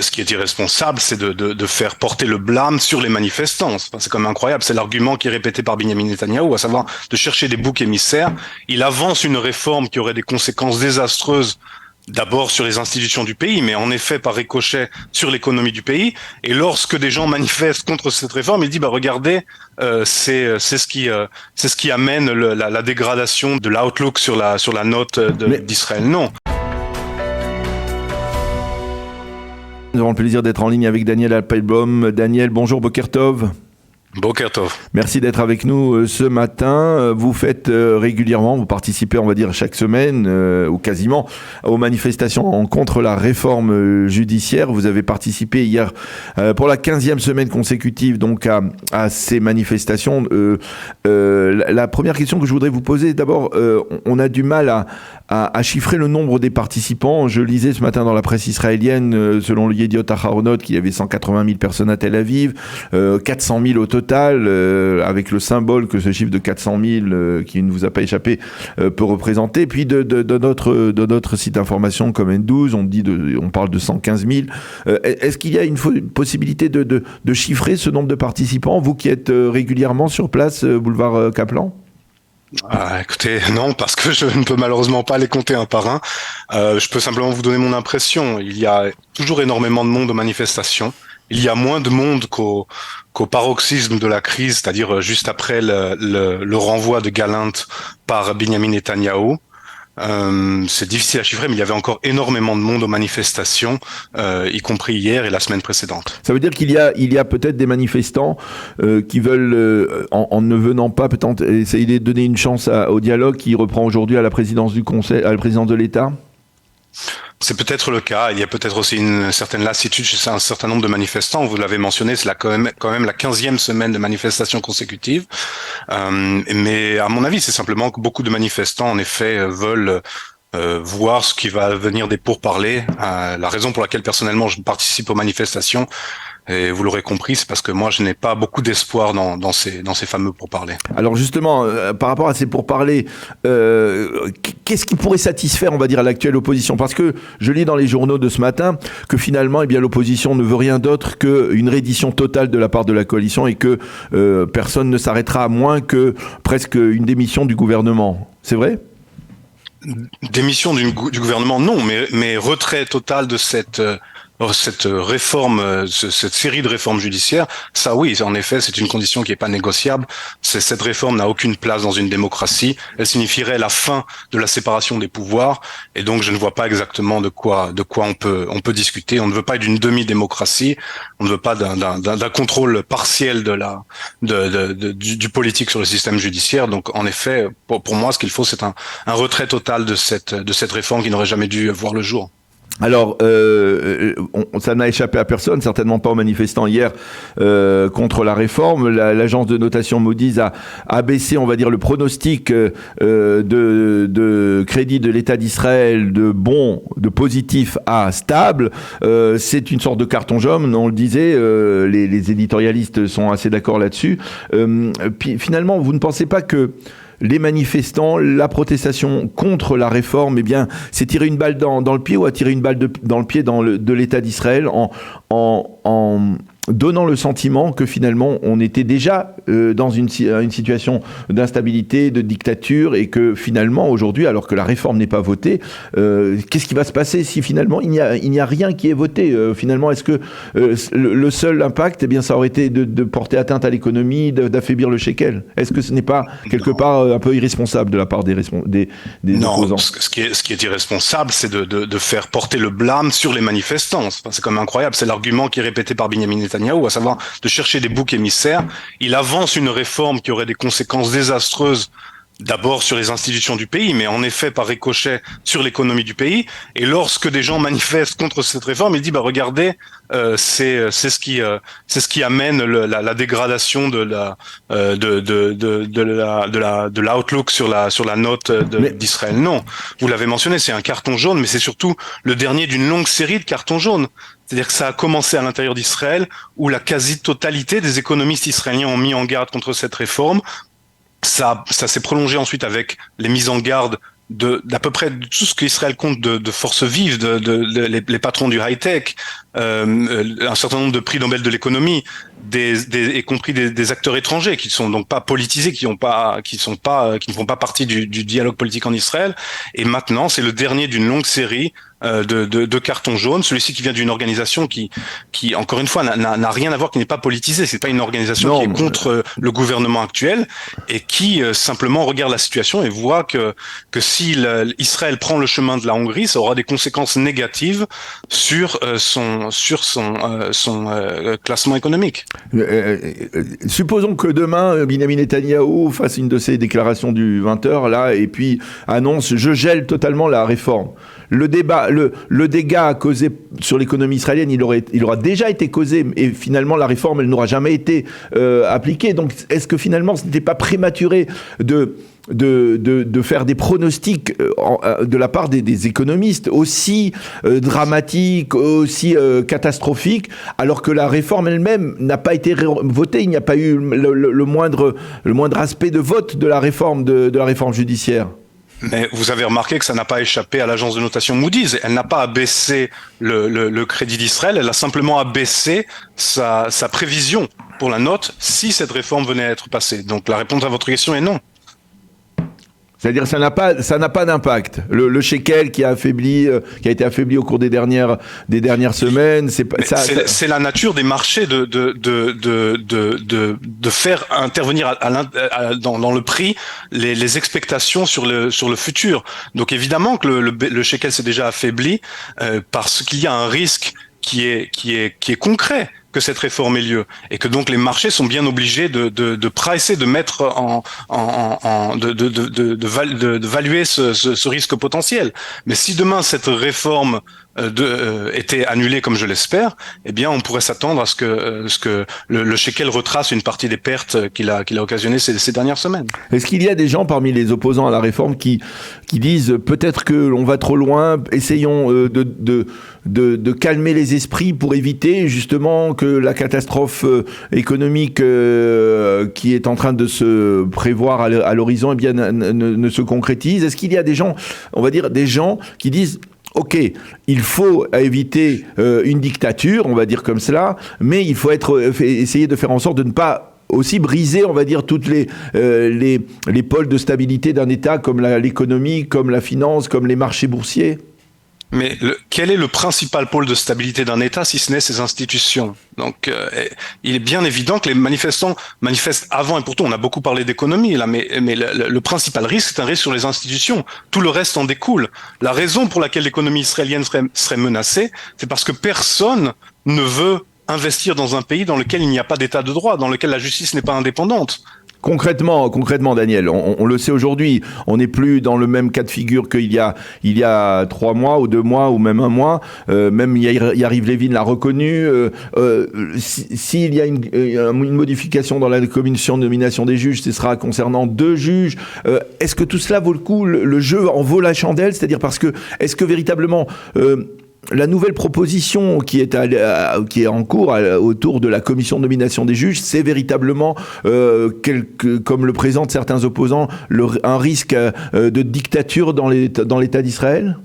ce qui est irresponsable, c'est de faire porter le blâme sur les manifestants. Enfin, c'est quand même incroyable. C'est l'argument qui est répété par Benyamin Netanyahou, à savoir de chercher des boucs émissaires. Il avance une réforme qui aurait des conséquences désastreuses. D'abord sur les institutions du pays, mais en effet par ricochet sur l'économie du pays. Et lorsque des gens manifestent contre cette réforme, il dit regardez, c'est ce qui amène la dégradation de l'outlook sur la note d'Israël. Non. Nous avons le plaisir d'être en ligne avec Daniel Appelbaum. Daniel, bonjour, Boker Tov. Boker Tov. Merci d'être avec nous ce matin. Vous faites régulièrement, vous participez, on va dire, chaque semaine, ou quasiment, aux manifestations contre la réforme judiciaire. Vous avez participé hier pour la 15e semaine consécutive donc à ces manifestations. La première question que je voudrais vous poser, d'abord, on a du mal à chiffrer le nombre des participants. Je lisais ce matin dans la presse israélienne, selon le Yediot Aharonot, qu'il y avait 180 000 personnes à Tel Aviv, 400 000 au total, avec le symbole que ce chiffre de 400 000, qui ne vous a pas échappé, peut représenter. Puis de notre site d'information comme N12, on parle de 115 000. Est-ce qu'il y a une possibilité de chiffrer ce nombre de participants, vous qui êtes régulièrement sur place, boulevard Kaplan? Écoutez, non, parce que je ne peux malheureusement pas les compter un par un. Je peux simplement vous donner mon impression. Il y a toujours énormément de monde aux manifestations. Il y a moins de monde qu'au paroxysme de la crise, c'est-à-dire juste après le renvoi de Gallant par Benyamin Netanyahou. C'est difficile à chiffrer, mais il y avait encore énormément de monde aux manifestations, y compris hier et la semaine précédente. Ça veut dire qu'il y a peut-être des manifestants qui veulent, en ne venant pas, peut-être essayer de donner une chance au dialogue qui reprend aujourd'hui à la présidence du Conseil, à la présidence de l'État? C'est peut-être le cas. Il y a peut-être aussi une certaine lassitude chez un certain nombre de manifestants. Vous l'avez mentionné, c'est quand même la 15e semaine de manifestations consécutives. Mais à mon avis, c'est simplement que beaucoup de manifestants, en effet, veulent voir ce qui va venir des pourparlers. La raison pour laquelle, personnellement, je participe aux manifestations, et vous l'aurez compris, c'est parce que moi, je n'ai pas beaucoup d'espoir dans ces fameux pourparlers. Alors justement, par rapport à ces pourparlers, qu'est-ce qui pourrait satisfaire, on va dire, à l'actuelle opposition? Parce que je lis dans les journaux de ce matin que finalement, eh bien, l'opposition ne veut rien d'autre qu'une reddition totale de la part de la coalition et que personne ne s'arrêtera à moins que presque une démission du gouvernement. C'est vrai? Démission du gouvernement, non, mais retrait total de cette réforme, cette série de réformes judiciaires, ça oui, en effet, c'est une condition qui n'est pas négociable. Cette réforme n'a aucune place dans une démocratie. Elle signifierait la fin de la séparation des pouvoirs, et donc je ne vois pas exactement de quoi on peut discuter. On ne veut pas d'une demi-démocratie, on ne veut pas d'un contrôle partiel du politique sur le système judiciaire. Donc en effet, pour moi, ce qu'il faut, c'est un retrait total de cette réforme qui n'aurait jamais dû voir le jour. Alors, ça n'a échappé à personne, certainement pas aux manifestants hier, contre la réforme. L'agence de notation Moody's a baissé, on va dire, le pronostic de crédit de l'État d'Israël de positif à stable. C'est une sorte de carton jaune, on le disait, les éditorialistes sont assez d'accord là-dessus. Puis finalement, vous ne pensez pas que les manifestants, la protestation contre la réforme, eh bien, c'est tirer une balle dans le pied ou a tiré une balle dans le pied de l'État d'Israël en donnant le sentiment que finalement on était déjà dans une situation d'instabilité, de dictature, et que finalement aujourd'hui, alors que la réforme n'est pas votée, qu'est-ce qui va se passer si finalement il n'y a rien qui est voté? Finalement, est-ce que le seul impact, eh bien, ça aurait été de porter atteinte à l'économie, d'affaiblir le shekel? Est-ce que ce n'est pas quelque part un peu irresponsable de la part des opposants? Non, ce qui est irresponsable, c'est de faire porter le blâme sur les manifestants. C'est quand même incroyable. C'est l'argument qui est répété par Benyamin Netanyahou, à savoir de chercher des boucs émissaires. Il avance une réforme qui aurait des conséquences désastreuses, d'abord sur les institutions du pays, mais en effet par ricochet sur l'économie du pays. Et lorsque des gens manifestent contre cette réforme, il dit regardez, c'est ce qui amène la dégradation de l'outlook sur la note d'Israël. Non, vous l'avez mentionné, c'est un carton jaune, mais c'est surtout le dernier d'une longue série de cartons jaunes. C'est-à-dire que ça a commencé à l'intérieur d'Israël, où la quasi-totalité des économistes israéliens ont mis en garde contre cette réforme. Ça s'est prolongé ensuite avec les mises en garde d'à peu près tout ce qu'Israël compte de forces vives, les patrons du high-tech, un certain nombre de prix Nobel de l'économie, y compris des acteurs étrangers qui sont donc pas politisés, qui ne font pas partie du dialogue politique en Israël. Et maintenant, c'est le dernier d'une longue série de cartons jaunes. Celui-ci qui vient d'une organisation qui encore une fois n'a rien à voir, qui n'est pas politisée. C'est pas une organisation qui est contre le gouvernement actuel et qui simplement regarde la situation et voit que si Israël prend le chemin de la Hongrie, ça aura des conséquences négatives sur son classement économique. Supposons que demain, Benjamin Netanyahou fasse une de ses déclarations du 20h, là, et puis annonce « je gèle totalement la réforme ». Le dégât causé sur l'économie israélienne, il aura déjà été causé, et finalement la réforme, elle n'aura jamais été appliquée. Donc est-ce que finalement ce n'était pas prématuré de faire des pronostics de la part des économistes aussi dramatiques, aussi catastrophiques, alors que la réforme elle-même n'a pas été votée, il n'y a pas eu le moindre aspect de vote de la réforme de la réforme judiciaire. Mais vous avez remarqué que ça n'a pas échappé à l'agence de notation Moody's. Elle n'a pas abaissé le crédit d'Israël, elle a simplement abaissé sa prévision pour la note si cette réforme venait à être passée. Donc la réponse à votre question est non. C'est-à-dire ça n'a pas d'impact. Le shekel qui a été affaibli au cours des dernières semaines, c'est la nature des marchés de faire intervenir dans le prix les expectations sur le futur. Donc évidemment que le shekel s'est déjà affaibli parce qu'il y a un risque qui est concret que cette réforme ait lieu et que donc les marchés sont bien obligés de pricer, de mettre de valuer ce risque potentiel. Mais si demain cette réforme était annulée comme je l'espère, eh bien on pourrait s'attendre à ce que le shekel retrace une partie des pertes qu'il a occasionnées ces dernières semaines. Est-ce qu'il y a des gens parmi les opposants à la réforme qui disent peut-être que l'on va trop loin, essayons de calmer les esprits pour éviter justement que la catastrophe économique qui est en train de se prévoir à l'horizon eh bien ne se concrétise? Est-ce qu'il y a des gens, on va dire des gens qui disent OK, il faut éviter une dictature, on va dire comme cela, mais il faut essayer de faire en sorte de ne pas aussi briser, on va dire, toutes les pôles de stabilité d'un État comme l'économie, comme la finance, comme les marchés boursiers? Mais quel est le principal pôle de stabilité d'un État si ce n'est ses institutions? Donc, il est bien évident que les manifestants manifestent avant, et pourtant on a beaucoup parlé d'économie là, mais le principal risque, c'est un risque sur les institutions. Tout le reste en découle. La raison pour laquelle l'économie israélienne serait menacée, c'est parce que personne ne veut investir dans un pays dans lequel il n'y a pas d'état de droit, dans lequel la justice n'est pas indépendante. Concrètement, Daniel, on le sait aujourd'hui, on n'est plus dans le même cas de figure qu'il y a 3 mois ou 2 mois ou même 1 mois. Même Yariv Levin l'a reconnu. S'il y a une modification dans la commission de nomination des juges, ce sera concernant 2 juges. Est-ce que tout cela vaut le coup? Le jeu en vaut la chandelle? C'est-à-dire parce que est-ce que véritablement la nouvelle proposition qui est en cours autour de la commission de nomination des juges, c'est véritablement, comme le présentent certains opposants, un risque de dictature dans l'État d'Israël?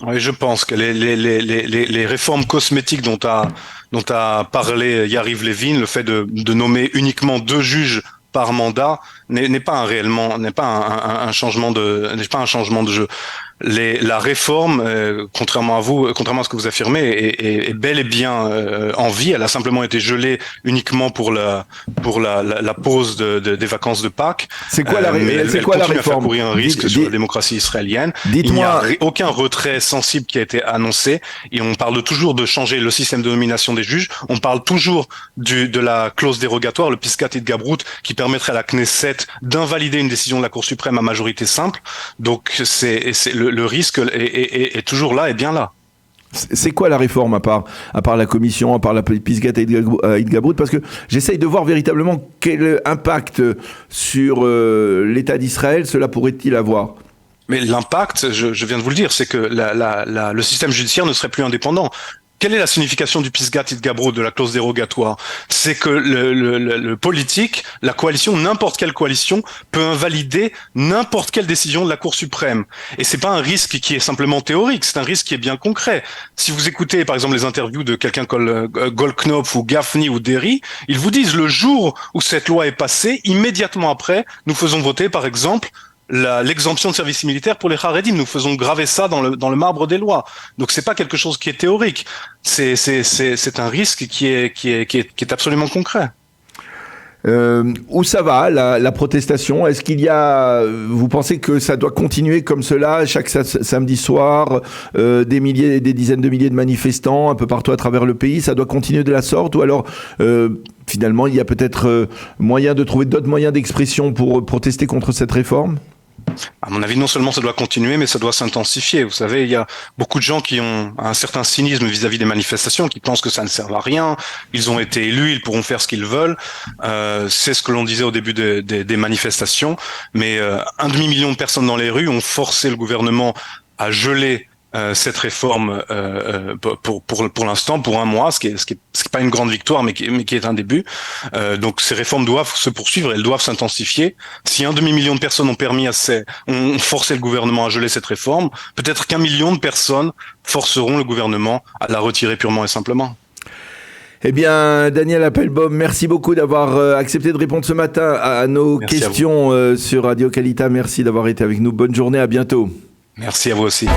Oui, je pense que les réformes cosmétiques dont a parlé Yariv Levin, le fait de nommer uniquement 2 juges par mandat, n'est pas un changement de jeu. La réforme, contrairement à ce que vous affirmez, est bel et bien en vie. Elle a simplement été gelée uniquement pour la pause des vacances de Pâques. C'est quoi la réforme? Elle continue à faire courir un risque sur la démocratie israélienne. Il n'y a aucun retrait sensible qui a été annoncé. Et on parle toujours de changer le système de nomination des juges. On parle toujours de la clause dérogatoire, le Piskat Hitgabrut, qui permettrait à la Knesset d'invalider une décision de la Cour suprême à majorité simple. Donc le risque est toujours là et bien là. C'est quoi la réforme à part la commission, à part la Pisgat Hitgabrut? Parce que j'essaye de voir véritablement quel impact sur l'État d'Israël cela pourrait-il avoir. Mais l'impact, je viens de vous le dire, c'est que le système judiciaire ne serait plus indépendant. quelle est la signification du Pisgat et de Gabro, de la clause dérogatoire? C'est que le politique, la coalition, n'importe quelle coalition, peut invalider n'importe quelle décision de la Cour suprême. Et c'est pas un risque qui est simplement théorique, c'est un risque qui est bien concret. Si vous écoutez, par exemple, les interviews de quelqu'un comme Goldknopf ou Gaffney ou Derry, ils vous disent le jour où cette loi est passée, immédiatement après, nous faisons voter, par exemple, l'exemption de service militaire pour les Haredim. Nous faisons graver ça dans le marbre des lois. Donc c'est pas quelque chose qui est théorique. C'est un risque qui est absolument concret. Où ça va, la protestation? Est-ce qu'il y a, vous pensez que ça doit continuer comme cela chaque samedi soir, des dizaines de milliers de manifestants un peu partout à travers le pays? Ça doit continuer de la sorte, ou alors finalement il y a peut-être moyen de trouver d'autres moyens d'expression pour protester contre cette réforme? À mon avis, non seulement ça doit continuer, mais ça doit s'intensifier. Vous savez, il y a beaucoup de gens qui ont un certain cynisme vis-à-vis des manifestations, qui pensent que ça ne sert à rien. Ils ont été élus, ils pourront faire ce qu'ils veulent. C'est ce que l'on disait au début des manifestations. Mais 1,5 million de personnes dans les rues ont forcé le gouvernement à geler cette réforme pour l'instant, pour un mois, ce qui est pas une grande victoire, mais qui est un début. Donc ces réformes doivent se poursuivre, elles doivent s'intensifier. Si 1,5 million de personnes ont forcé le gouvernement à geler cette réforme, peut-être qu'1 million de personnes forceront le gouvernement à la retirer purement et simplement. Eh bien, Daniel Appelbaum, merci beaucoup d'avoir accepté de répondre ce matin à nos questions sur Radio Kalita. Merci d'avoir été avec nous. Bonne journée, à bientôt. Merci à vous aussi.